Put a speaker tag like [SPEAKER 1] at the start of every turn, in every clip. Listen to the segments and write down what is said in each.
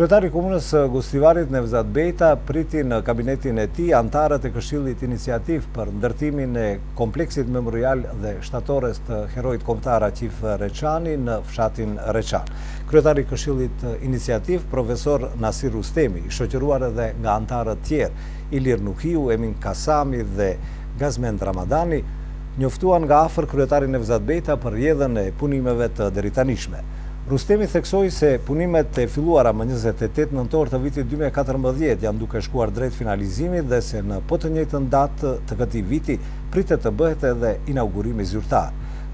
[SPEAKER 1] Kryetari i Komunës së Gustivarit Nevzat Bejta priti në kabinetin e tij antarët e Këshillit Iniciativ për ndërtimin e kompleksit memorial dhe shtatores të heroit kombëtar Aqif Reçani në fshatin Reçan. Kryetari i Këshillit Iniciativ, profesor Nasir Rustemi, i shoqëruar edhe nga antarët tjerë, Ilir Nuhiu, Emin Kasami dhe Gazmend Ramadani, njoftuan nga afër kryetarin Nevzat Bejta për rrjedhën e punimeve të deritanishme. Rustemi theksoi se punimet e filluara më 28 nëntor të vitit 2014 janë duke shkuar drejt finalizimit dhe se në po të njëjtën datë të këtij viti pritet të bëhet edhe inaugurimi zyrtar.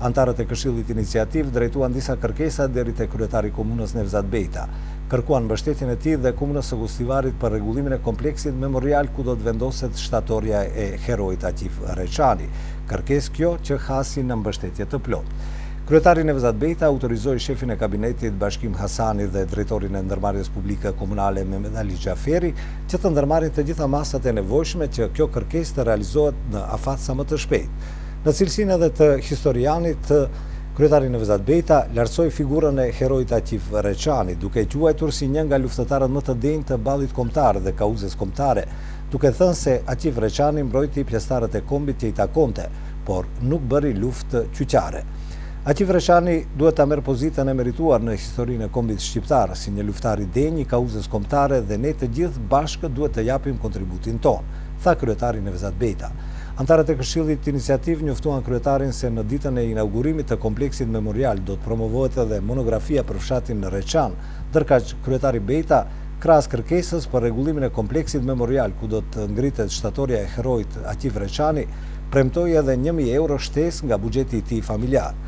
[SPEAKER 1] Antarët e Këshillit Iniciativ drejtuan disa kërkesa deri te kryetari i Komunës Nevzat Bejta. Kërkuan mbështetjen e tij dhe Komunës së Gustivarit për rregullimin e kompleksit memorial ku do të vendoset shtatorja e heroit Aqif Reçani. Kërkesë kjo që hasi në mbështetje të plotë. Kryetari Nevzat Bejta autorizoi shefin e kabinetit Bashkim Hasani dhe drejtorin e ndërmarrjes publike komunale Mehmet Ali Xhaferi që të ndërmarrin të gjitha masat e nevojshme që kjo kërkesë të realizohet në afat sa më të shpejtë. Në cilësinë edhe të historianit, kryetari Nevzat Bejta lartësoi figurën e heroit Aqif Reçani, duke e quajtur si një nga luftëtarët më të denjtë të ballit kombëtar dhe kauzes kombëtare, duke thënë se Aqif Reçani mbrojti pjesëtarët e kombit që i takonte, por nuk bëri luftë qyqare. Aqif Reçani duhet ta merr pozitën e merituar në historinë e kombit shqiptar si një luftar i denj i kauzes kombëtare dhe ne të gjithë bashkë duhet të japim kontributin ton, tha kryetari Nevzat Bejta. Antarët e Këshillit Iniciativ njoftuan kryetarin se në ditën e inaugurimit të kompleksit memorial do të promovohet edhe monografia për fshatin në Reçan, ndërkaq kryetari Bejta, krahas kërkesës për rregullimin e kompleksit memorial ku do të ngritet shtatorja e heroit Aqif Reçani, premtoi edhe 1.000 euro shtesë nga buxheti i tij familjar.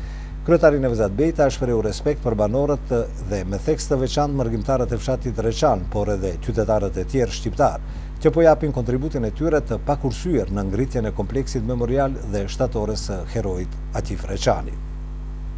[SPEAKER 1] Kryetari Nevzat Bejta shprehu respekt për banorët dhe me theks të veçantë mërgjimtarët e fshatit Reçan, por edhe qytetarët e tjerë shqiptar, që po japin kontributin e tyre të pakursyer në ngritjen e kompleksit memorial dhe shtatores së heroit Aqif Reçani.